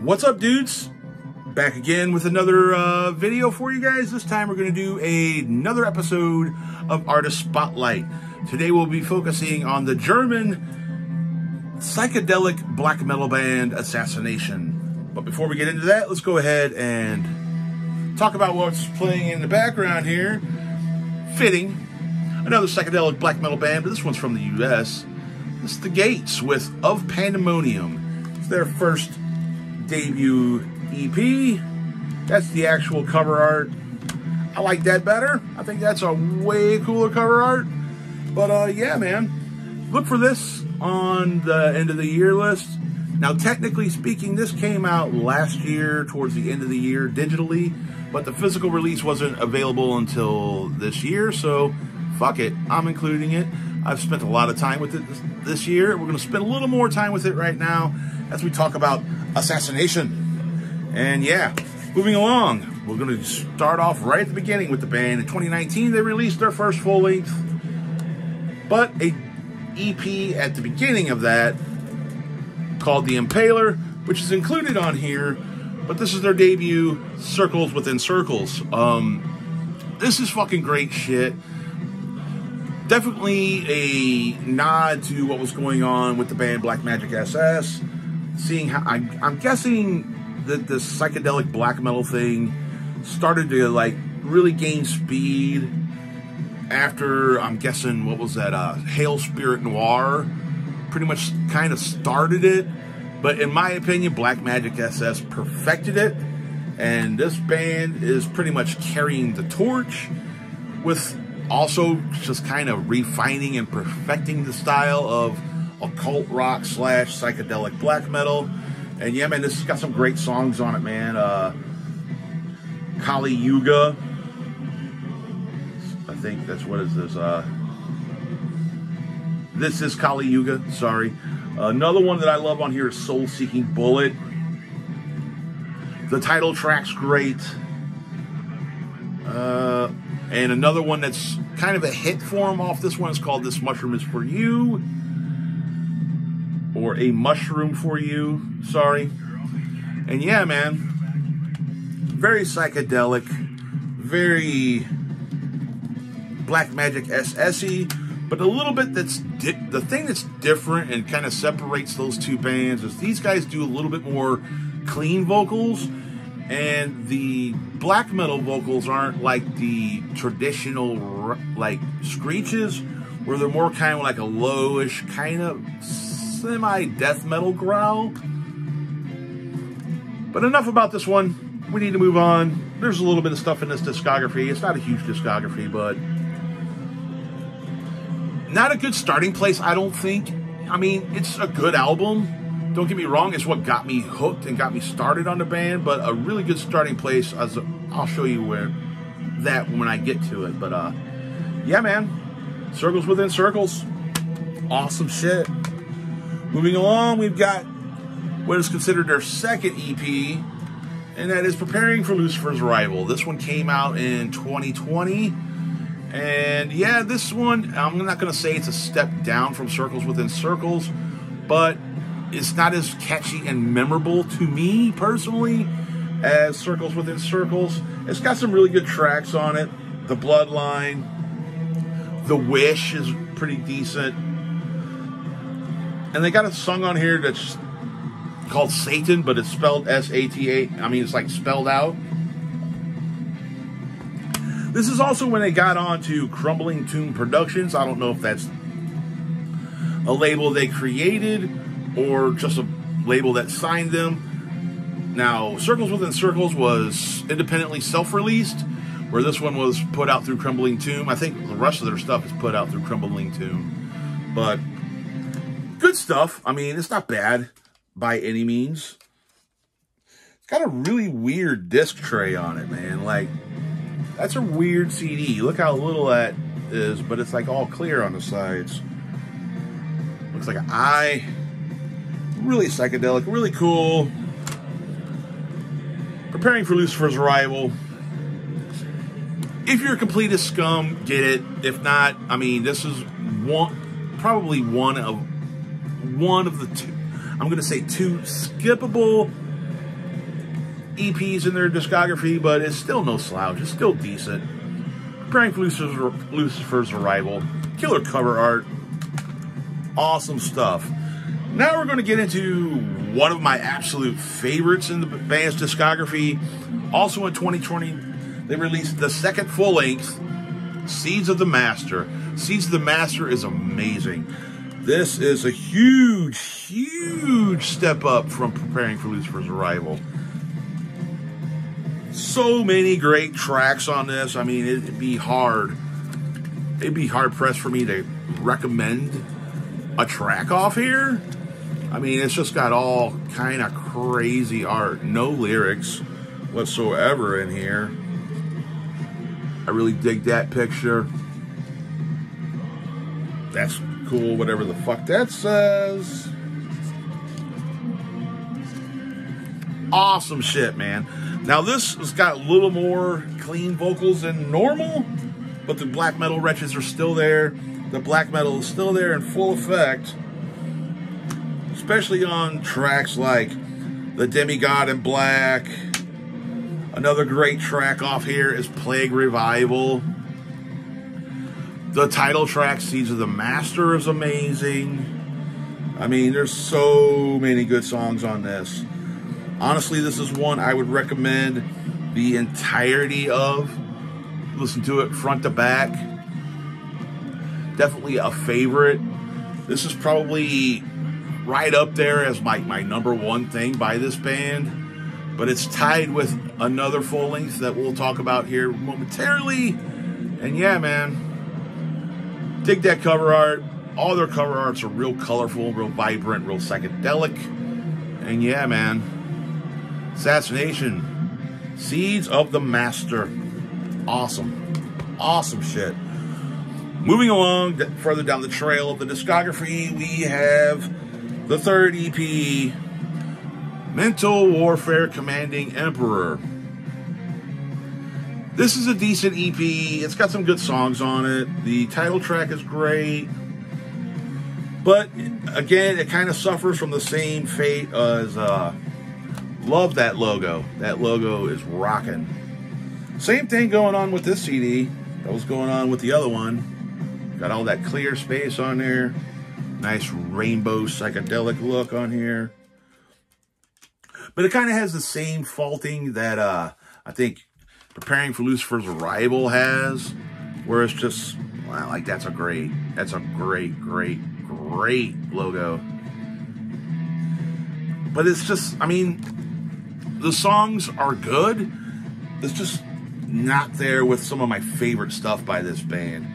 What's up, dudes? Back again with another video for you guys. This time we're going to do another episode of Artist Spotlight. Today we'll be focusing on the German psychedelic black metal band Assassination. But before we get into that, let's go ahead and talk about what's playing in the background here. Fitting, another psychedelic black metal band, but this one's from the US. This is The Gates with Of Pandemonium. It's their first debut EP. That's the actual cover art. I like that better. I think that's a way cooler cover art. But yeah, man, look for this on the end of the year list. Now, technically speaking, this came out last year towards the end of the year digitally, but the physical release wasn't available until this year, so fuck it, I'm including it. I've spent a lot of time with it this year. We're going to spend a little more time with it right now as we talk about Assassination. And yeah, moving along, we're going to start off right at the beginning with the band. In 2019, they released their first full-length, but a EP at the beginning of that called The Impaler, which is included on here, but this is their debut, Circles Within Circles. This is fucking great shit. Definitely a nod to what was going on with the band Black Magic SS. Seeing how I'm guessing that this psychedelic black metal thing started to like really gain speed after, I'm guessing, what was that, Hail Spirit Noir pretty much kind of started it. But in my opinion, Black Magic SS perfected it, and this band is pretty much carrying the torch with also just kind of refining and perfecting the style of occult rock / psychedelic black metal. And yeah, man, this has got some great songs on it, man. Kali Yuga, I think that's, what is this? This is Kali Yuga, sorry. Another one that I love on here is Soul Seeking Bullet. The title track's great. And another one that's kind of a hit for him off this one is called This Mushroom Is For You. Or A Mushroom For You, sorry. And yeah, man, very psychedelic, very Black Magic SS-y, but a little bit that's the thing that's different and kind of separates those two bands is these guys do a little bit more clean vocals, and the black metal vocals aren't like the traditional like screeches, where they're more kind of like a lowish kind of semi-death metal growl. But enough about this one. We need to move on. There's a little bit of stuff in this discography. It's not a huge discography, but not a good starting place, I don't think. I mean, it's a good album. Don't get me wrong. It's what got me hooked and got me started on the band, but a really good starting place. I'll show you when I get to it. But yeah, man, Circles Within Circles. Awesome shit. Moving along, we've got what is considered their second EP, and that is Preparing for Lucifer's Arrival. This one came out in 2020. And yeah, this one, I'm not going to say it's a step down from Circles Within Circles, but it's not as catchy and memorable to me personally as Circles Within Circles. It's got some really good tracks on it. The Bloodline, The Wish is pretty decent. And they got a song on here that's called Satan, but it's spelled S-A-T-A. I mean, it's like spelled out. This is also when they got on to Crumbling Tomb Productions. I don't know if that's a label they created or just a label that signed them. Now, Circles Within Circles was independently self-released, where this one was put out through Crumbling Tomb. I think the rest of their stuff is put out through Crumbling Tomb. But good stuff. I mean, it's not bad by any means. It's got a really weird disc tray on it, man. Like, that's a weird CD. Look how little that is, but it's like all clear on the sides. Looks like an eye. Really psychedelic, really cool. Preparing for Lucifer's Arrival. If you're a completist scum, get it. If not, I mean, this is probably one of the two. I'm going to say two skippable EPs in their discography, but it's still no slouch. It's still decent. Preparing for Lucifer's Arrival. Killer cover art. Awesome stuff. Now we're going to get into one of my absolute favorites in the band's discography. Also in 2020, they released the second full-length, Seeds of the Master. Seeds of the Master is amazing. This is a huge, huge step up from Preparing for Lucifer's Arrival. So many great tracks on this. I mean, it'd be hard pressed for me to recommend a track off here. I mean, it's just got all kind of crazy art. No lyrics whatsoever in here. I really dig that picture. That's cool, whatever the fuck that says. Awesome shit, man. Now this has got a little more clean vocals than normal, but the black metal wretches are still there. The black metal is still there in full effect, especially on tracks like The Demigod in Black. Another great track off here is Plague Revival. The title track, Seeds of the Master, is amazing. I mean, there's so many good songs on this. Honestly, this is one I would recommend the entirety of. Listen to it front to back. Definitely a favorite. This is probably right up there as my number one thing by this band. But it's tied with another full length that we'll talk about here momentarily. And yeah, man, dig that cover art. All their cover arts are real colorful, real vibrant, real psychedelic. And yeah, man, Assassination, Seeds of the Master. Awesome. Awesome shit. Moving along further down the trail of the discography, we have the third EP, Mental Warfare Commanding Emperor. This is a decent EP. It's got some good songs on it. The title track is great. But again, it kind of suffers from the same fate as love that logo. That logo is rocking. Same thing going on with this CD that was going on with the other one. Got all that clear space on there. Nice rainbow psychedelic look on here. But it kind of has the same faulting that I think Preparing for Lucifer's Arrival has, where it's just, wow, like that's a great logo. But it's just, I mean, the songs are good. It's just not there with some of my favorite stuff by this band.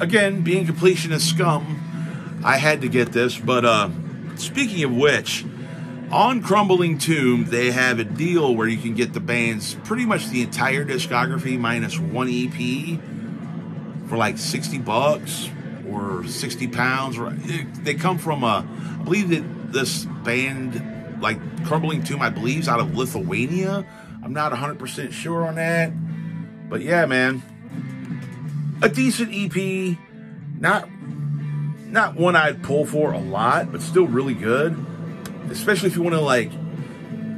Again, being completionist scum, I had to get this. But speaking of which, on Crumbling Tomb, they have a deal where you can get the band's pretty much the entire discography minus one EP for like $60 or 60 pounds. They come from I believe that this band, like Crumbling Tomb, I believe is out of Lithuania. I'm not 100% sure on that. But yeah, man, a decent EP. Not one I'd pull for a lot, but still really good. Especially if you want to like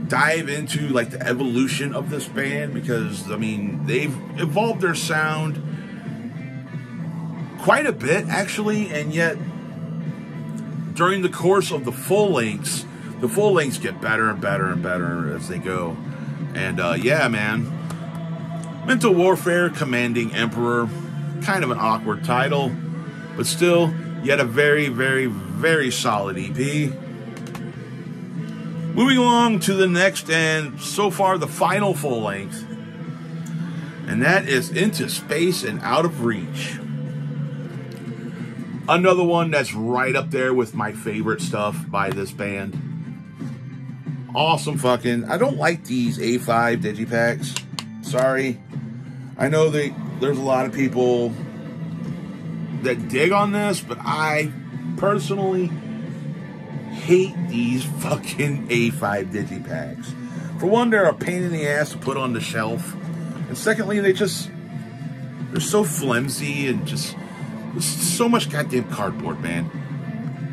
dive into like the evolution of this band, because I mean they've evolved their sound quite a bit actually, and yet during the course of the full lengths get better and better and better as they go. And yeah, man, Mental Warfare Commanding Emperor, kind of an awkward title, but still yet a very, very, very solid EP. Moving along to the next and so far the final full length, and that is Into Space and Out of Reach. Another one that's right up there with my favorite stuff by this band. Awesome fucking, I don't like these A5 digipacks. Sorry. I know there's a lot of people that dig on this, but I personally hate these fucking A5 digipacks. For one, they're a pain in the ass to put on the shelf. And secondly, they're so flimsy and just, there's so much goddamn cardboard, man.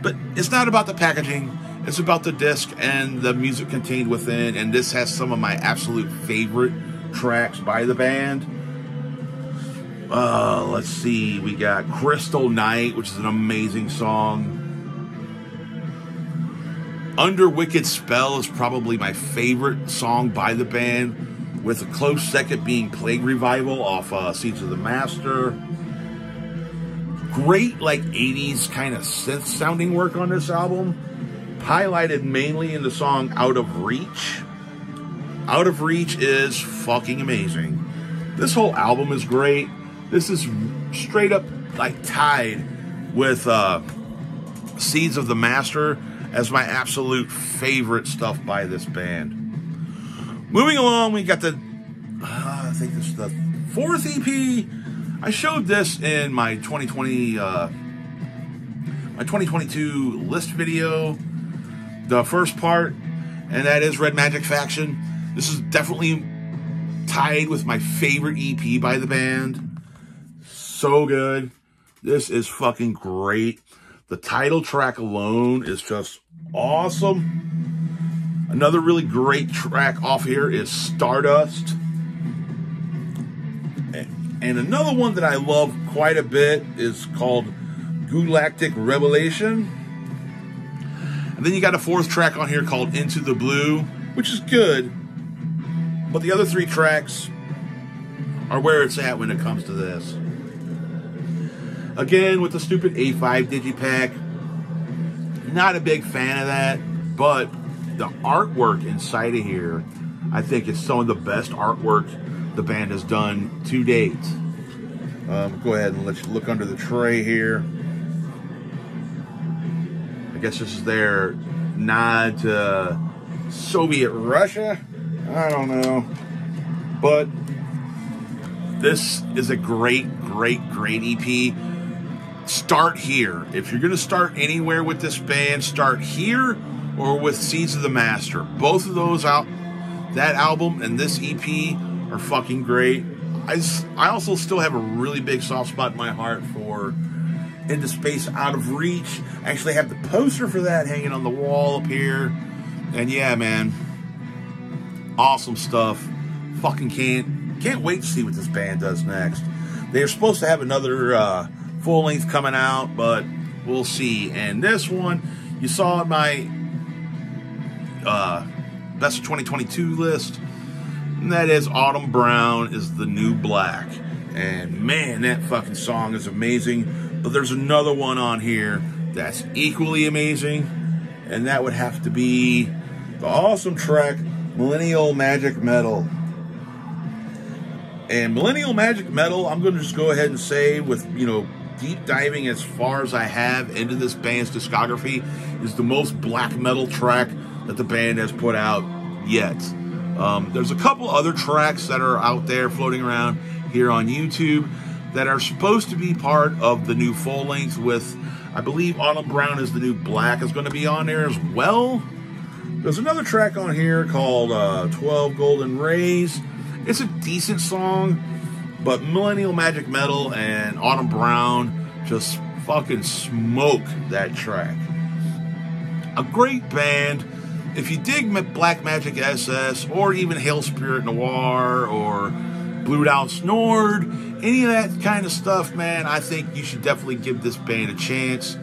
But it's not about the packaging. It's about the disc and the music contained within, and this has some of my absolute favorite tracks by the band. Let's see, we got Crystal Night, which is an amazing song. Under Wicked Spell is probably my favorite song by the band, with a close second being Plague Revival off Seeds of the Master. Great, like, 80s kind of synth sounding work on this album, highlighted mainly in the song Out of Reach. Out of Reach is fucking amazing. This whole album is great. This is straight up, like, tied with Seeds of the Master as my absolute favorite stuff by this band. Moving along, we got the, I think this is the 4th EP. I showed this in my 2022 list video, the first part, and that is Red Magic Faction. This is definitely tied with my favorite EP by the band. So good. This is fucking great. The title track alone is just awesome. Another really great track off here is Stardust. And another one that I love quite a bit is called Galactic Revelation. And then you got a 4th track on here called Into the Blue, which is good. But the other 3 tracks are where it's at when it comes to this. Again, with the stupid A5 Digipack, not a big fan of that, but the artwork inside of here, I think it's some of the best artwork the band has done to date. Go ahead and let's look under the tray here. I guess this is their nod to Soviet Russia. I don't know. But this is a great EP. Start here. If you're going to start anywhere with this band, start here or with Seeds of the Master. Both of those out, that album and this EP are fucking great. I also still have a really big soft spot in my heart for Into Space, Out of Reach. I actually have the poster for that hanging on the wall up here. And yeah, man, awesome stuff. Fucking can't wait to see what this band does next. They're supposed to have another full length coming out, but we'll see. And this one, you saw in my best of 2022 list, and that is Autumn Brown is the New Black. And man, that fucking song is amazing. But there's another one on here that's equally amazing, and that would have to be the awesome track Millennial Magic Metal. And Millennial Magic Metal, I'm going to just go ahead and say, with, you know, deep diving as far as I have into this band's discography, is the most black metal track that the band has put out yet. There's a couple other tracks that are out there floating around here on YouTube that are supposed to be part of the new full length, with, I believe, Autumn Brown is the New Black is going to be on there as well. There's another track on here called 12 Golden Rays. It's a decent song, but Millennial Magic Metal and Autumn Brown just fucking smoke that track. A great band. If you dig Black Magic SS, or even Hail Spirit Noir, or Blue Down Snord, any of that kind of stuff, man, I think you should definitely give this band a chance.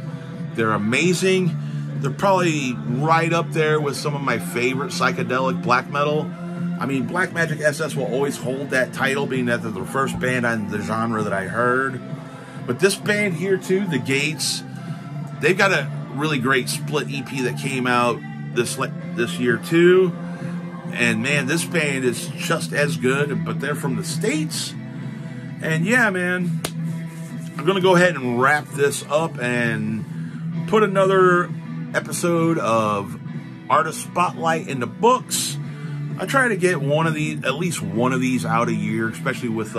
They're amazing. They're probably right up there with some of my favorite psychedelic black metal. I mean, Black Magic SS will always hold that title, being that they're the first band on the genre that I heard. But this band here, too, The Gates, they've got a really great split EP that came out this year, too. And, man, this band is just as good, but they're from the States. And, yeah, man, I'm going to go ahead and wrap this up and put another episode of Artist Spotlight in the books. I try to get one of these, at least one of these out a year, especially with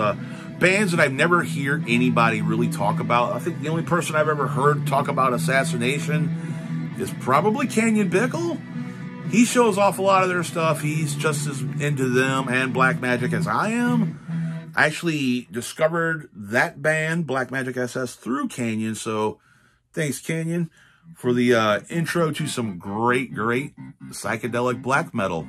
bands that I've never hear anybody really talk about. I think the only person I've ever heard talk about Assassination is probably Canyon Bickle. He shows off a lot of their stuff. He's just as into them and Black Magic as I am. I actually discovered that band, Black Magic SS, through Canyon, so thanks, Canyon. for the intro to some great psychedelic black metal.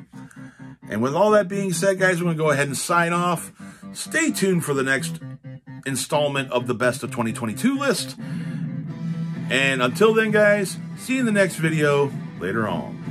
And with all that being said, guys, we're going to go ahead and sign off. Stay tuned for the next installment of the Best of 2022 list. And until then, guys, see you in the next video later on.